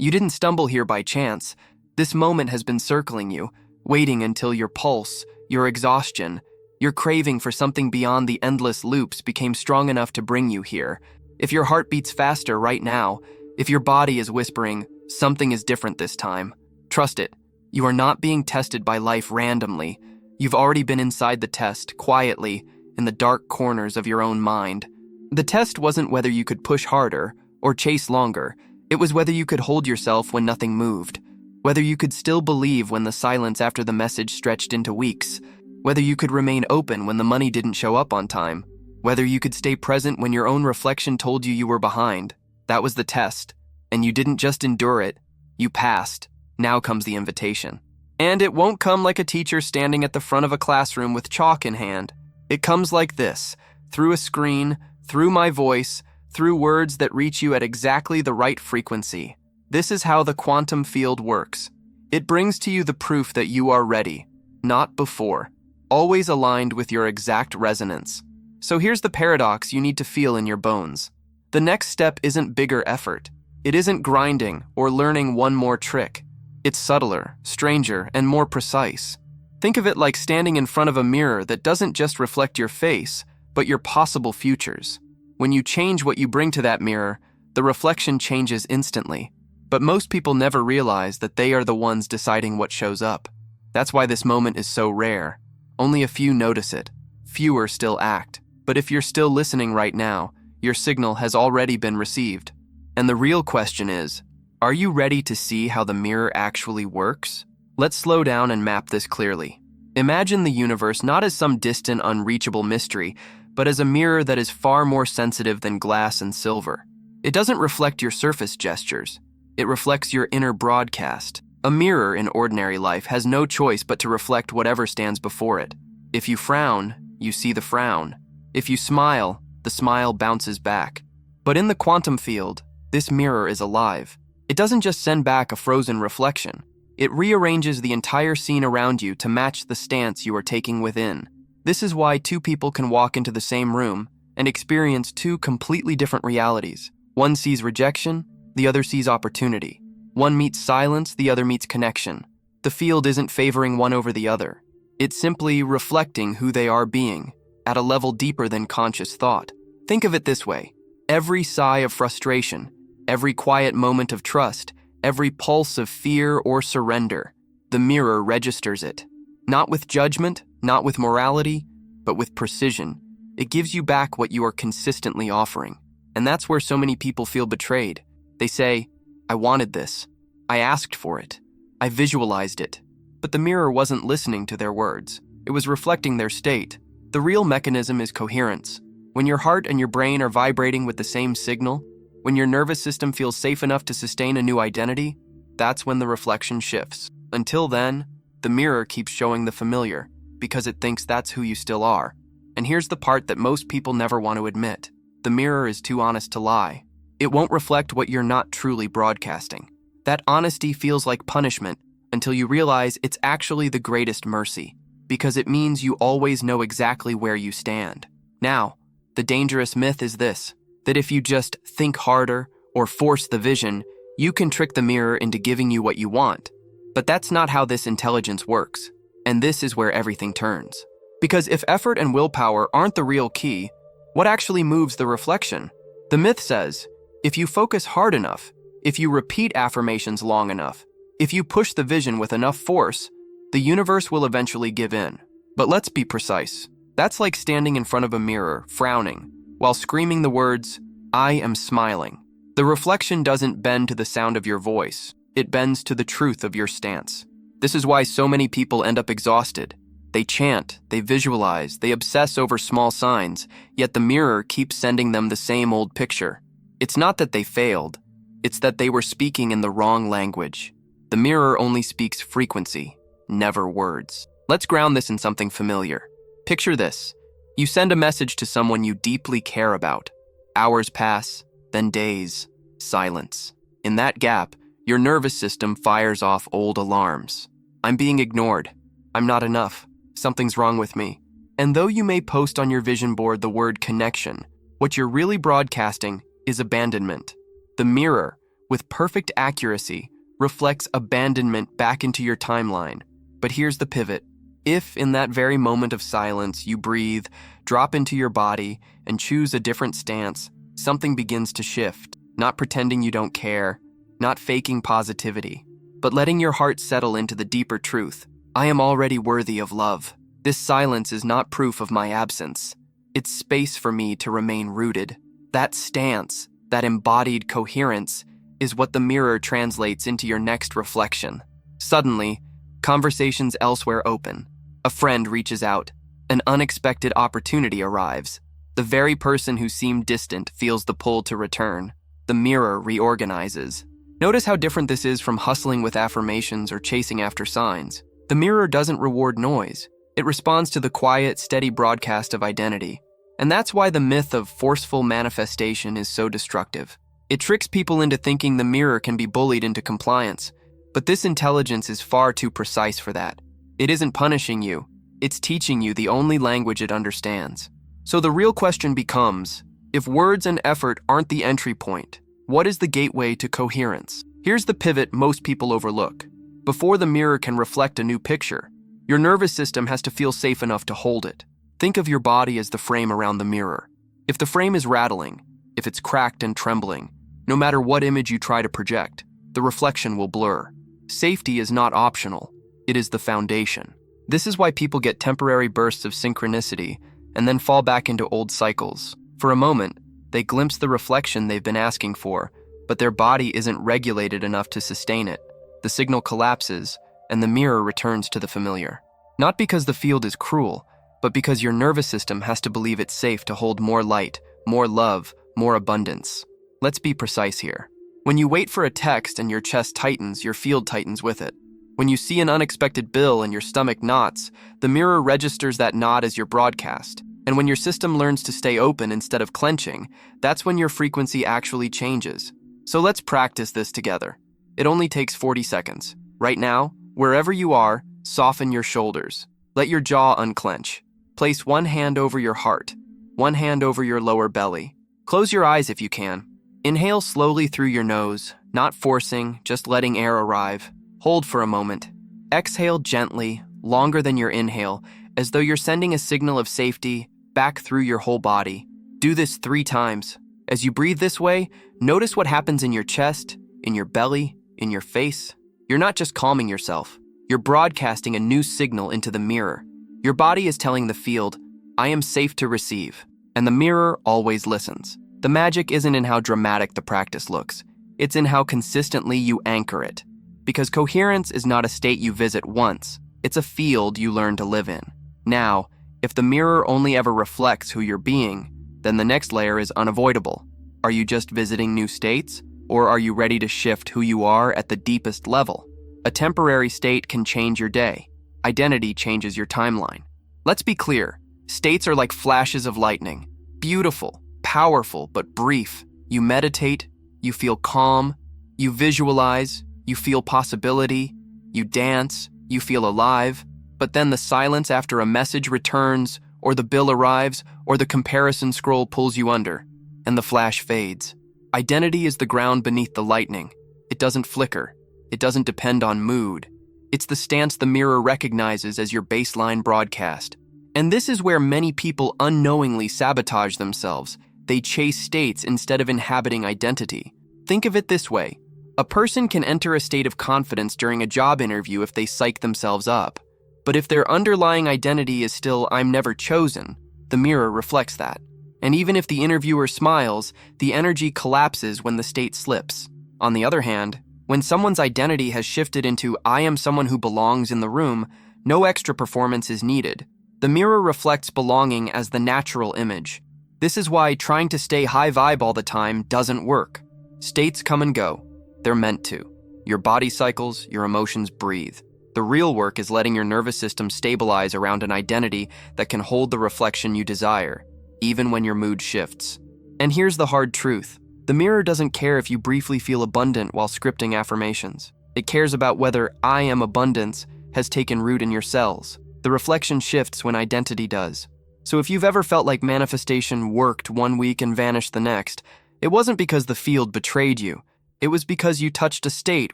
You didn't stumble here by chance. This moment has been circling you, waiting until your pulse, your exhaustion, your craving for something beyond the endless loops became strong enough to bring you here. If your heart beats faster right now, if your body is whispering, something is different this time, trust it. You are not being tested by life randomly. You've already been inside the test, quietly, in the dark corners of your own mind. The test wasn't whether you could push harder or chase longer. It was whether you could hold yourself when nothing moved, whether you could still believe when the silence after the message stretched into weeks, whether you could remain open when the money didn't show up on time, whether you could stay present when your own reflection told you were behind. That was the test, and you didn't just endure it, you passed. Now comes the invitation. And it won't come like a teacher standing at the front of a classroom with chalk in hand. It comes like this, through a screen, through my voice, through words that reach you at exactly the right frequency. This is how the quantum field works. It brings to you the proof that you are ready, not before, always aligned with your exact resonance. So here's the paradox you need to feel in your bones. The next step isn't bigger effort. It isn't grinding or learning one more trick. It's subtler, stranger, and more precise. Think of it like standing in front of a mirror that doesn't just reflect your face, but your possible futures. When you change what you bring to that mirror, the reflection changes instantly. But most people never realize that they are the ones deciding what shows up. That's why this moment is so rare. Only a few notice it. Fewer still act. But if you're still listening right now, your signal has already been received. And the real question is, are you ready to see how the mirror actually works? Let's slow down and map this clearly. Imagine the universe not as some distant, unreachable mystery, but as a mirror that is far more sensitive than glass and silver. It doesn't reflect your surface gestures. It reflects your inner broadcast. A mirror in ordinary life has no choice but to reflect whatever stands before it. If you frown, you see the frown. If you smile, the smile bounces back. But in the quantum field, this mirror is alive. It doesn't just send back a frozen reflection. It rearranges the entire scene around you to match the stance you are taking within. This is why two people can walk into the same room and experience two completely different realities. One sees rejection, the other sees opportunity. One meets silence, the other meets connection. The field isn't favoring one over the other. It's simply reflecting who they are being, at a level deeper than conscious thought. Think of it this way. Every sigh of frustration, every quiet moment of trust, every pulse of fear or surrender, the mirror registers it. Not with judgment, not with morality, but with precision. It gives you back what you are consistently offering. And that's where so many people feel betrayed. They say, I wanted this. I asked for it. I visualized it. But the mirror wasn't listening to their words. It was reflecting their state. The real mechanism is coherence. When your heart and your brain are vibrating with the same signal, when your nervous system feels safe enough to sustain a new identity, that's when the reflection shifts. Until then, the mirror keeps showing the familiar, because it thinks that's who you still are. And here's the part that most people never want to admit. The mirror is too honest to lie. It won't reflect what you're not truly broadcasting. That honesty feels like punishment until you realize it's actually the greatest mercy, because it means you always know exactly where you stand. Now, the dangerous myth is this, that if you just think harder or force the vision, you can trick the mirror into giving you what you want. But that's not how this intelligence works, and this is where everything turns. Because if effort and willpower aren't the real key, what actually moves the reflection? The myth says, if you focus hard enough, if you repeat affirmations long enough, if you push the vision with enough force, the universe will eventually give in. But let's be precise. That's like standing in front of a mirror, frowning, while screaming the words, I am smiling. The reflection doesn't bend to the sound of your voice. It bends to the truth of your stance. This is why so many people end up exhausted. They chant, they visualize, they obsess over small signs, yet the mirror keeps sending them the same old picture. It's not that they failed. It's that they were speaking in the wrong language. The mirror only speaks frequency, never words. Let's ground this in something familiar. Picture this. You send a message to someone you deeply care about. Hours pass, then days, silence. In that gap, your nervous system fires off old alarms. I'm being ignored. I'm not enough. Something's wrong with me. And though you may post on your vision board the word connection, what you're really broadcasting is abandonment. The mirror, with perfect accuracy, reflects abandonment back into your timeline. But here's the pivot. If, in that very moment of silence, you breathe, drop into your body, and choose a different stance, something begins to shift. Not pretending you don't care, not faking positivity, but letting your heart settle into the deeper truth. I am already worthy of love. This silence is not proof of my absence. It's space for me to remain rooted. That stance, that embodied coherence, is what the mirror translates into your next reflection. Suddenly, conversations elsewhere open. A friend reaches out. An unexpected opportunity arrives. The very person who seemed distant feels the pull to return. The mirror reorganizes. Notice how different this is from hustling with affirmations or chasing after signs. The mirror doesn't reward noise. It responds to the quiet, steady broadcast of identity. And that's why the myth of forceful manifestation is so destructive. It tricks people into thinking the mirror can be bullied into compliance. But this intelligence is far too precise for that. It isn't punishing you. It's teaching you the only language it understands. So the real question becomes, if words and effort aren't the entry point, what is the gateway to coherence? Here's the pivot most people overlook. Before the mirror can reflect a new picture, your nervous system has to feel safe enough to hold it. Think of your body as the frame around the mirror. If the frame is rattling, if it's cracked and trembling, no matter what image you try to project, the reflection will blur. Safety is not optional. It is the foundation. This is why people get temporary bursts of synchronicity and then fall back into old cycles. For a moment, they glimpse the reflection they've been asking for, but their body isn't regulated enough to sustain it. The signal collapses, and the mirror returns to the familiar. Not because the field is cruel, but because your nervous system has to believe it's safe to hold more light, more love, more abundance. Let's be precise here. When you wait for a text and your chest tightens, your field tightens with it. When you see an unexpected bill and your stomach knots, the mirror registers that knot as your broadcast. And when your system learns to stay open instead of clenching, that's when your frequency actually changes. So let's practice this together. It only takes 40 seconds. Right now, wherever you are, soften your shoulders. Let your jaw unclench. Place one hand over your heart, one hand over your lower belly. Close your eyes if you can. Inhale slowly through your nose, not forcing, just letting air arrive. Hold for a moment. Exhale gently, longer than your inhale, as though you're sending a signal of safety back through your whole body. Do this 3 times. As you breathe this way, notice what happens in your chest, in your belly, in your face. You're not just calming yourself. You're broadcasting a new signal into the mirror. Your body is telling the field, I am safe to receive. And the mirror always listens. The magic isn't in how dramatic the practice looks. It's in how consistently you anchor it. Because coherence is not a state you visit once. It's a field you learn to live in. Now, if the mirror only ever reflects who you're being, then the next layer is unavoidable. Are you just visiting new states? Or are you ready to shift who you are at the deepest level? A temporary state can change your day. Identity changes your timeline. Let's be clear. States are like flashes of lightning. Beautiful, powerful, but brief. You meditate, you feel calm, you visualize, you feel possibility, you dance, you feel alive, but then the silence after a message returns, or the bill arrives, or the comparison scroll pulls you under, and the flash fades. Identity is the ground beneath the lightning. It doesn't flicker. It doesn't depend on mood. It's the stance the mirror recognizes as your baseline broadcast. And this is where many people unknowingly sabotage themselves. They chase states instead of inhabiting identity. Think of it this way. A person can enter a state of confidence during a job interview if they psych themselves up. But if their underlying identity is still, I'm never chosen, the mirror reflects that. And even if the interviewer smiles, the energy collapses when the state slips. On the other hand, when someone's identity has shifted into, I am someone who belongs in the room, no extra performance is needed. The mirror reflects belonging as the natural image. This is why trying to stay high vibe all the time doesn't work. States come and go. They're meant to. Your body cycles, your emotions breathe. The real work is letting your nervous system stabilize around an identity that can hold the reflection you desire, even when your mood shifts. And here's the hard truth. The mirror doesn't care if you briefly feel abundant while scripting affirmations. It cares about whether I am abundance has taken root in your cells. The reflection shifts when identity does. So if you've ever felt like manifestation worked one week and vanished the next, it wasn't because the field betrayed you. It was because you touched a state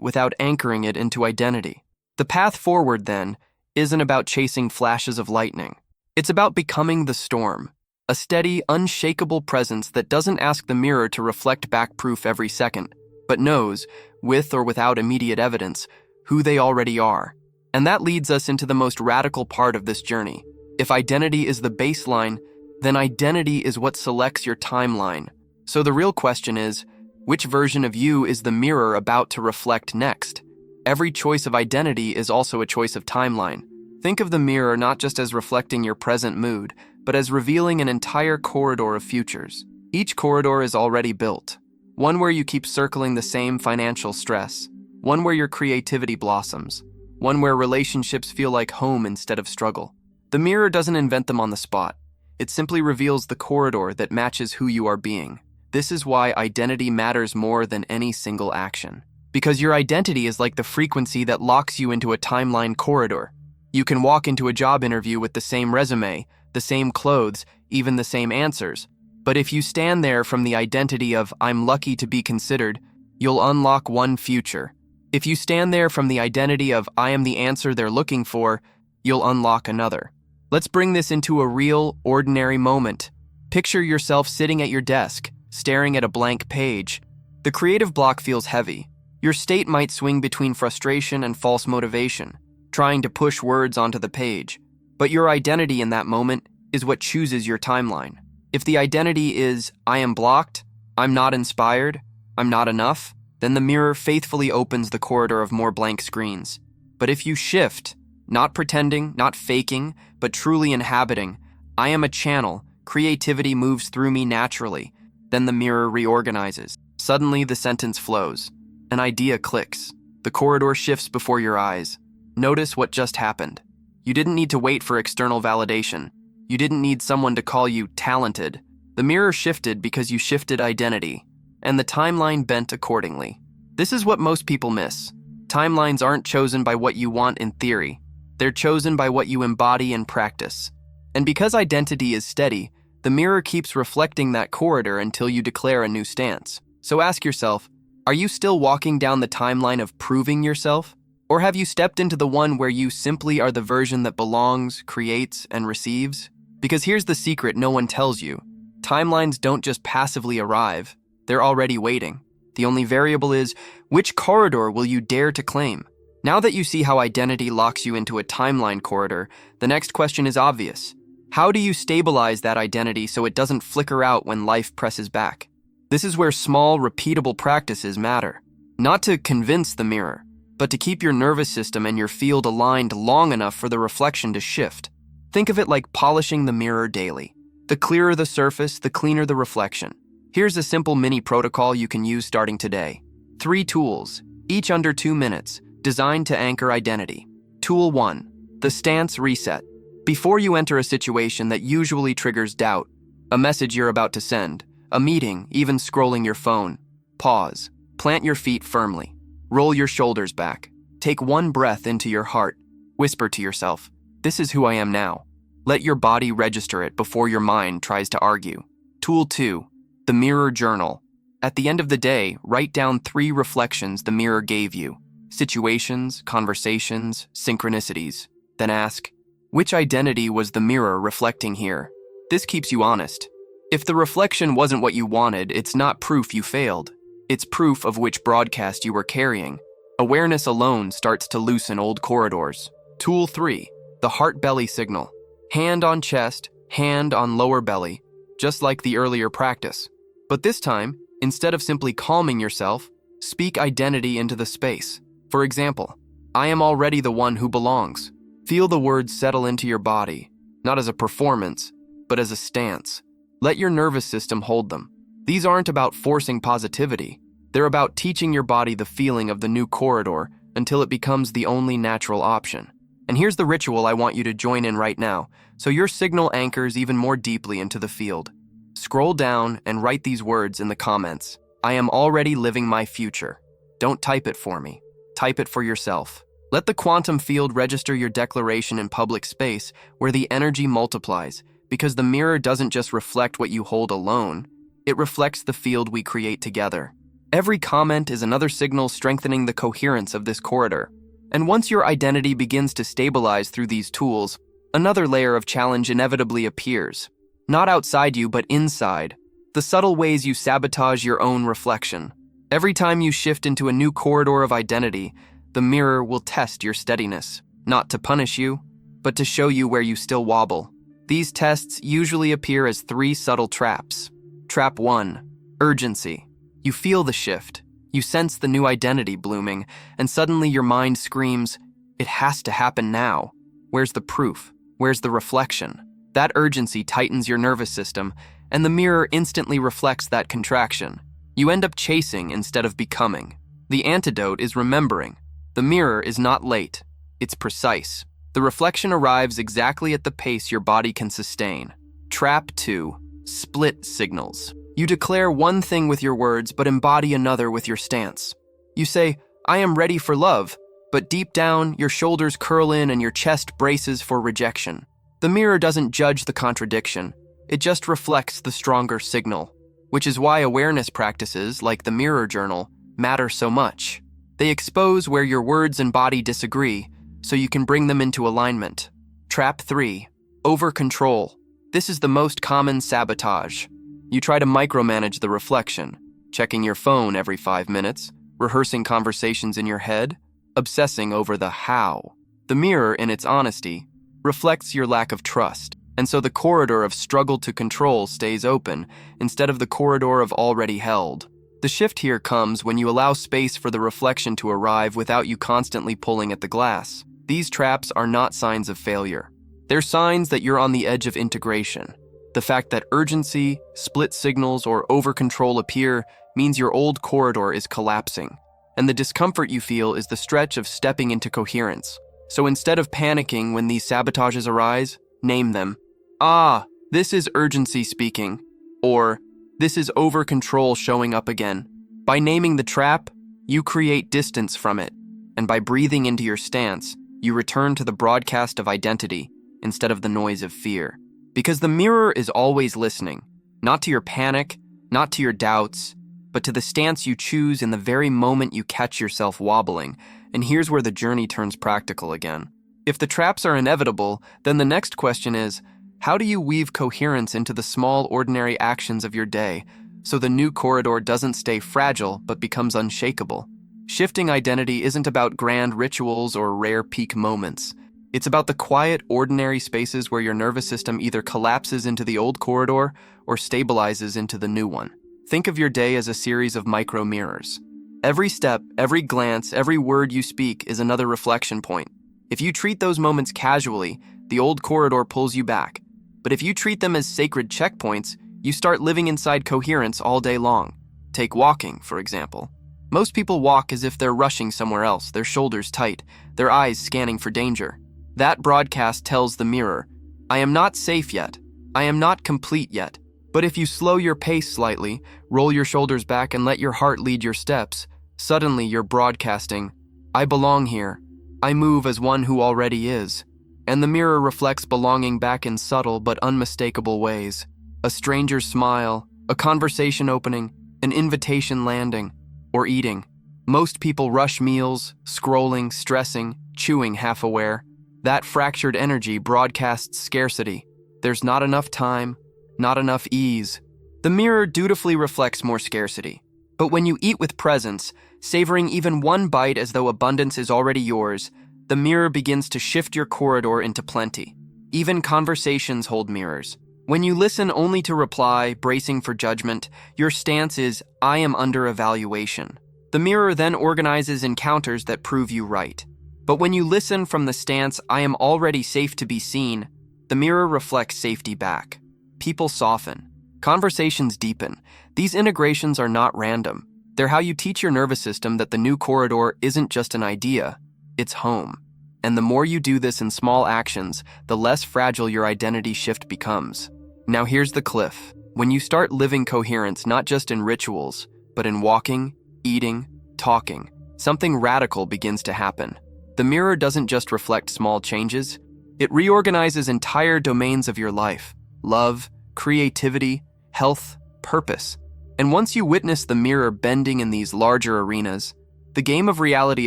without anchoring it into identity. The path forward, then, isn't about chasing flashes of lightning. It's about becoming the storm, a steady, unshakable presence that doesn't ask the mirror to reflect back proof every second, but knows, with or without immediate evidence, who they already are. And that leads us into the most radical part of this journey. If identity is the baseline, then identity is what selects your timeline. So the real question is, which version of you is the mirror about to reflect next? Every choice of identity is also a choice of timeline. Think of the mirror not just as reflecting your present mood, but as revealing an entire corridor of futures. Each corridor is already built. One where you keep circling the same financial stress. One where your creativity blossoms. One where relationships feel like home instead of struggle. The mirror doesn't invent them on the spot. It simply reveals the corridor that matches who you are being. This is why identity matters more than any single action. Because your identity is like the frequency that locks you into a timeline corridor. You can walk into a job interview with the same resume, the same clothes, even the same answers. But if you stand there from the identity of "I'm lucky to be considered," you'll unlock one future. If you stand there from the identity of "I am the answer they're looking for," you'll unlock another. Let's bring this into a real, ordinary moment. Picture yourself sitting at your desk, staring at a blank page. The creative block feels heavy. Your state might swing between frustration and false motivation, trying to push words onto the page. But your identity in that moment is what chooses your timeline. If the identity is "I am blocked," "I'm not inspired," "I'm not enough," then the mirror faithfully opens the corridor of more blank screens. But if you shift, not pretending, not faking, but truly inhabiting, "I am a channel, creativity moves through me naturally," then the mirror reorganizes. Suddenly the sentence flows. An idea clicks. The corridor shifts before your eyes. Notice what just happened. You didn't need to wait for external validation. You didn't need someone to call you talented. The mirror shifted because you shifted identity, and the timeline bent accordingly. This is what most people miss. Timelines aren't chosen by what you want in theory. They're chosen by what you embody in practice. And because identity is steady, the mirror keeps reflecting that corridor until you declare a new stance. So ask yourself, are you still walking down the timeline of proving yourself? Or have you stepped into the one where you simply are the version that belongs, creates, and receives? Because here's the secret no one tells you. Timelines don't just passively arrive. They're already waiting. The only variable is, which corridor will you dare to claim? Now that you see how identity locks you into a timeline corridor, the next question is obvious. How do you stabilize that identity so it doesn't flicker out when life presses back? This is where small, repeatable practices matter. Not to convince the mirror, but to keep your nervous system and your field aligned long enough for the reflection to shift. Think of it like polishing the mirror daily. The clearer the surface, the cleaner the reflection. Here's a simple mini protocol you can use starting today. 3 tools, each under 2 minutes, designed to anchor identity. Tool 1, the stance reset. Before you enter a situation that usually triggers doubt, a message you're about to send, a meeting, even scrolling your phone, pause, plant your feet firmly, roll your shoulders back, take one breath into your heart, whisper to yourself, "This is who I am now." Let your body register it before your mind tries to argue. Tool 2, the mirror journal. At the end of the day, write down 3 reflections the mirror gave you. Situations, conversations, synchronicities. Then ask, which identity was the mirror reflecting here? This keeps you honest. If the reflection wasn't what you wanted, it's not proof you failed. It's proof of which broadcast you were carrying. Awareness alone starts to loosen old corridors. Tool 3, the heart-belly signal. Hand on chest, hand on lower belly, just like the earlier practice. But this time, instead of simply calming yourself, speak identity into the space. For example, "I am already the one who belongs." Feel the words settle into your body, not as a performance, but as a stance. Let your nervous system hold them. These aren't about forcing positivity. They're about teaching your body the feeling of the new corridor until it becomes the only natural option. And here's the ritual I want you to join in right now, so your signal anchors even more deeply into the field. Scroll down and write these words in the comments. "I am already living my future." Don't type it for me. Type it for yourself. Let the quantum field register your declaration in public space where the energy multiplies, because the mirror doesn't just reflect what you hold alone, it reflects the field we create together. Every comment is another signal strengthening the coherence of this corridor. And once your identity begins to stabilize through these tools, another layer of challenge inevitably appears. Not outside you, but inside. The subtle ways you sabotage your own reflection. Every time you shift into a new corridor of identity, the mirror will test your steadiness, not to punish you, but to show you where you still wobble. These tests usually appear as 3 subtle traps. Trap 1. Urgency. You feel the shift. You sense the new identity blooming, and suddenly your mind screams, "It has to happen now." Where's the proof? Where's the reflection? That urgency tightens your nervous system, and the mirror instantly reflects that contraction. You end up chasing instead of becoming. The antidote is remembering. The mirror is not late. It's precise. The reflection arrives exactly at the pace your body can sustain. Trap 2. Split signals. You declare one thing with your words, but embody another with your stance. You say, "I am ready for love," but deep down, your shoulders curl in and your chest braces for rejection. The mirror doesn't judge the contradiction. It just reflects the stronger signal, which is why awareness practices, like the mirror journal, matter so much. They expose where your words and body disagree, so you can bring them into alignment. Trap 3. Over-control. This is the most common sabotage. You try to micromanage the reflection, checking your phone every 5 minutes, rehearsing conversations in your head, obsessing over the how. The mirror, in its honesty, reflects your lack of trust, and so the corridor of struggle to control stays open instead of the corridor of already held. The shift here comes when you allow space for the reflection to arrive without you constantly pulling at the glass. These traps are not signs of failure. They're signs that you're on the edge of integration. The fact that urgency, split signals, or over-control appear means your old corridor is collapsing, and the discomfort you feel is the stretch of stepping into coherence. So instead of panicking when these sabotages arise, name them. "Ah, this is urgency speaking," or "This is over-control showing up again." By naming the trap, you create distance from it, and by breathing into your stance, you return to the broadcast of identity instead of the noise of fear. Because the mirror is always listening, not to your panic, not to your doubts, but to the stance you choose in the very moment you catch yourself wobbling. And here's where the journey turns practical again. If the traps are inevitable, then the next question is, how do you weave coherence into the small, ordinary actions of your day so the new corridor doesn't stay fragile but becomes unshakable? Shifting identity isn't about grand rituals or rare peak moments. It's about the quiet, ordinary spaces where your nervous system either collapses into the old corridor or stabilizes into the new one. Think of your day as a series of micro mirrors. Every step, every glance, every word you speak is another reflection point. If you treat those moments casually, the old corridor pulls you back. But if you treat them as sacred checkpoints, you start living inside coherence all day long. Take walking, for example. Most people walk as if they're rushing somewhere else, their shoulders tight, their eyes scanning for danger. That broadcast tells the mirror, "I am not safe yet. I am not complete yet." But if you slow your pace slightly, roll your shoulders back, and let your heart lead your steps, suddenly you're broadcasting, "I belong here. I move as one who already is." And the mirror reflects belonging back in subtle but unmistakable ways. A stranger's smile, a conversation opening, an invitation landing, or eating. Most people rush meals, scrolling, stressing, chewing half aware. That fractured energy broadcasts scarcity. There's not enough time, not enough ease. The mirror dutifully reflects more scarcity. But when you eat with presence, savoring even one bite as though abundance is already yours, the mirror begins to shift your corridor into plenty. Even conversations hold mirrors. When you listen only to reply, bracing for judgment, your stance is, "I am under evaluation." The mirror then organizes encounters that prove you right. But when you listen from the stance, "I am already safe to be seen," the mirror reflects safety back. People soften. Conversations deepen. These integrations are not random. They're how you teach your nervous system that the new corridor isn't just an idea, it's home. And the more you do this in small actions, the less fragile your identity shift becomes. Now here's the cliff. When you start living coherence not just in rituals, but in walking, eating, talking, something radical begins to happen. The mirror doesn't just reflect small changes, it reorganizes entire domains of your life: love, creativity, health, purpose. And once you witness the mirror bending in these larger arenas, the game of reality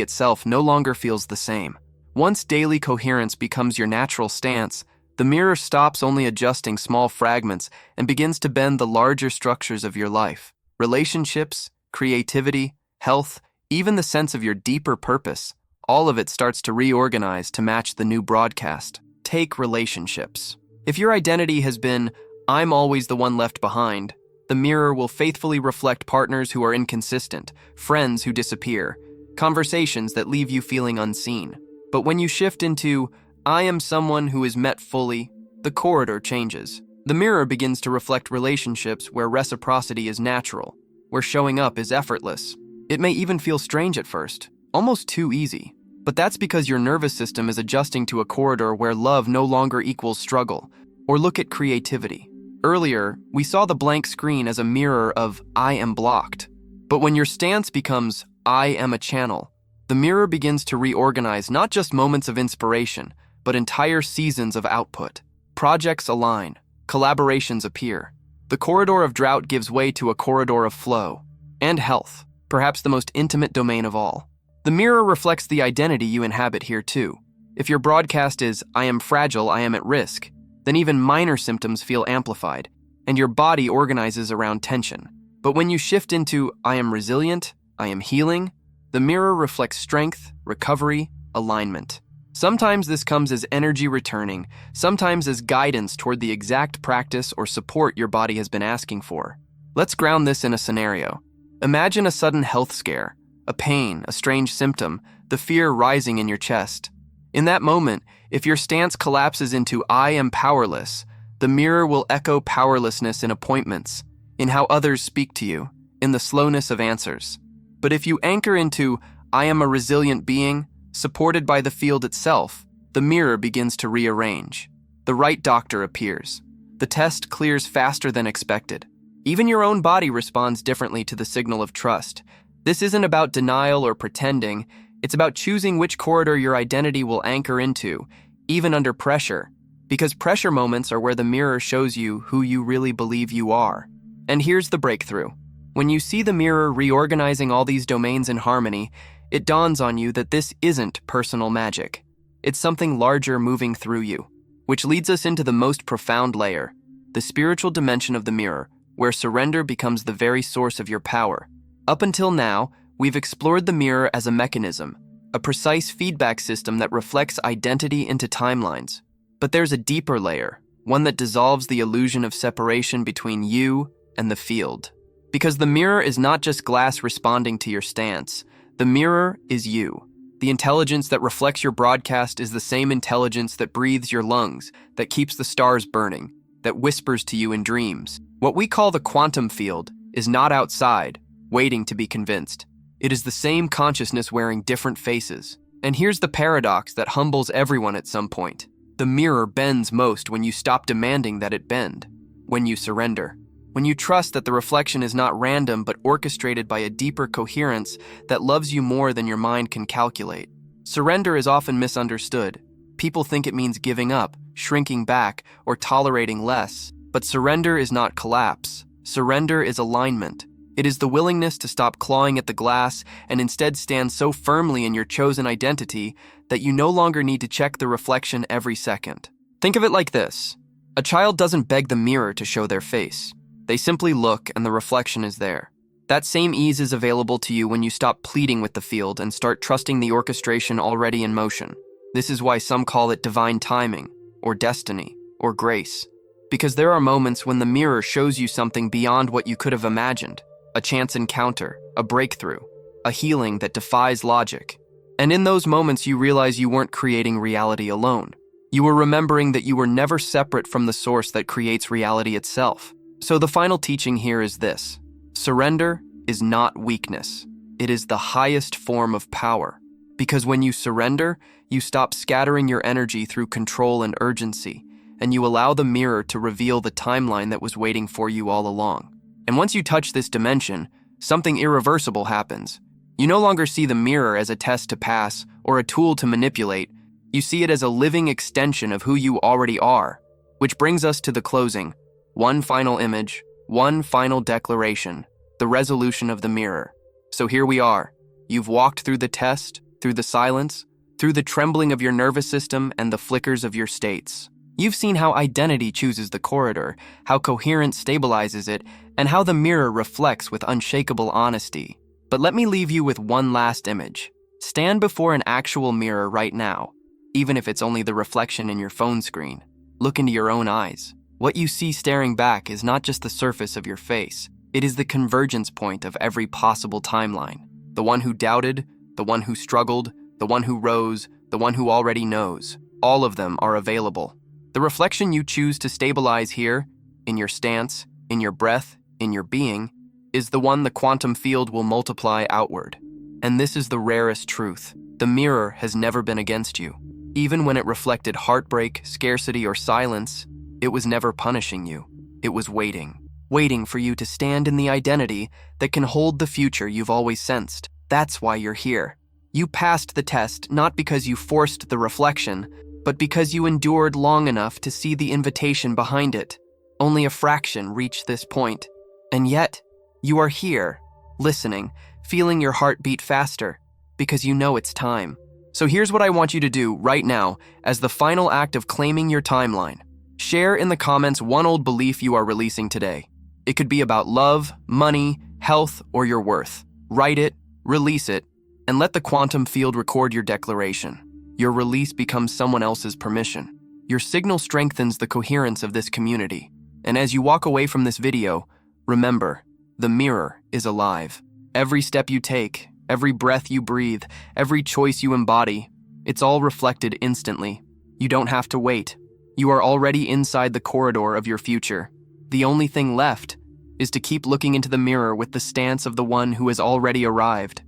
itself no longer feels the same. Once daily coherence becomes your natural stance, the mirror stops only adjusting small fragments and begins to bend the larger structures of your life. Relationships, creativity, health, even the sense of your deeper purpose, all of it starts to reorganize to match the new broadcast. Take relationships. If your identity has been, "I'm always the one left behind," the mirror will faithfully reflect partners who are inconsistent, friends who disappear, conversations that leave you feeling unseen. But when you shift into, "I am someone who is met fully," the corridor changes. The mirror begins to reflect relationships where reciprocity is natural, where showing up is effortless. It may even feel strange at first, almost too easy. But that's because your nervous system is adjusting to a corridor where love no longer equals struggle. Or look at creativity. Earlier, we saw the blank screen as a mirror of "I am blocked." But when your stance becomes "I am a channel," the mirror begins to reorganize not just moments of inspiration, but entire seasons of output. Projects align, collaborations appear. The corridor of drought gives way to a corridor of flow. And health, perhaps the most intimate domain of all. The mirror reflects the identity you inhabit here too. If your broadcast is "I am fragile, I am at risk," then even minor symptoms feel amplified, and your body organizes around tension. But when you shift into "I am resilient, I am healing," the mirror reflects strength, recovery, alignment. Sometimes this comes as energy returning, sometimes as guidance toward the exact practice or support your body has been asking for. Let's ground this in a scenario. Imagine a sudden health scare, a pain, a strange symptom, the fear rising in your chest. In that moment, if your stance collapses into "I am powerless," the mirror will echo powerlessness in appointments, in how others speak to you, in the slowness of answers. But if you anchor into "I am a resilient being," supported by the field itself, the mirror begins to rearrange. The right doctor appears. The test clears faster than expected. Even your own body responds differently to the signal of trust. This isn't about denial or pretending. It's about choosing which corridor your identity will anchor into, even under pressure, because pressure moments are where the mirror shows you who you really believe you are. And here's the breakthrough. When you see the mirror reorganizing all these domains in harmony, it dawns on you that this isn't personal magic. It's something larger moving through you, which leads us into the most profound layer, the spiritual dimension of the mirror, where surrender becomes the very source of your power. Up until now, we've explored the mirror as a mechanism, a precise feedback system that reflects identity into timelines. But there's a deeper layer, one that dissolves the illusion of separation between you and the field. Because the mirror is not just glass responding to your stance, the mirror is you. The intelligence that reflects your broadcast is the same intelligence that breathes your lungs, that keeps the stars burning, that whispers to you in dreams. What we call the quantum field is not outside, waiting to be convinced. It is the same consciousness wearing different faces. And here's the paradox that humbles everyone at some point. The mirror bends most when you stop demanding that it bend, when you surrender, when you trust that the reflection is not random but orchestrated by a deeper coherence that loves you more than your mind can calculate. Surrender is often misunderstood. People think it means giving up, shrinking back, or tolerating less. But surrender is not collapse. Surrender is alignment. It is the willingness to stop clawing at the glass and instead stand so firmly in your chosen identity that you no longer need to check the reflection every second. Think of it like this. A child doesn't beg the mirror to show their face. They simply look and the reflection is there. That same ease is available to you when you stop pleading with the field and start trusting the orchestration already in motion. This is why some call it divine timing, or destiny, or grace. Because there are moments when the mirror shows you something beyond what you could have imagined. A chance encounter, a breakthrough, a healing that defies logic. And in those moments you realize you weren't creating reality alone. You were remembering that you were never separate from the source that creates reality itself. So the final teaching here is this. Surrender is not weakness. It is the highest form of power. Because when you surrender, you stop scattering your energy through control and urgency, and you allow the mirror to reveal the timeline that was waiting for you all along. And once you touch this dimension, something irreversible happens. You no longer see the mirror as a test to pass or a tool to manipulate. You see it as a living extension of who you already are. Which brings us to the closing. One final image, one final declaration. the resolution of the mirror. So here we are. You've walked through the test, through the silence, through the trembling of your nervous system and the flickers of your states. You've seen how identity chooses the corridor, how coherence stabilizes it, and how the mirror reflects with unshakable honesty. But let me leave you with one last image. Stand before an actual mirror right now, even if it's only the reflection in your phone screen. Look into your own eyes. What you see staring back is not just the surface of your face. It is the convergence point of every possible timeline. The one who doubted, the one who struggled, the one who rose, the one who already knows. All of them are available. The reflection you choose to stabilize here, in your stance, in your breath, in your being, is the one the quantum field will multiply outward. And this is the rarest truth. The mirror has never been against you. Even when it reflected heartbreak, scarcity, or silence, it was never punishing you. It was waiting for you to stand in the identity that can hold the future you've always sensed. That's why you're here. You passed the test not because you forced the reflection, but because you endured long enough to see the invitation behind it. Only a fraction reached this point. And yet, you are here, listening, feeling your heart beat faster, because you know it's time. So here's what I want you to do right now as the final act of claiming your timeline. Share in the comments one old belief you are releasing today. It could be about love, money, health, or your worth. Write it, release it, and let the quantum field record your declaration. Your release becomes someone else's permission. Your signal strengthens the coherence of this community. And as you walk away from this video, remember, the mirror is alive. Every step you take, every breath you breathe, every choice you embody, it's all reflected instantly. You don't have to wait. You are already inside the corridor of your future. The only thing left is to keep looking into the mirror with the stance of the one who has already arrived.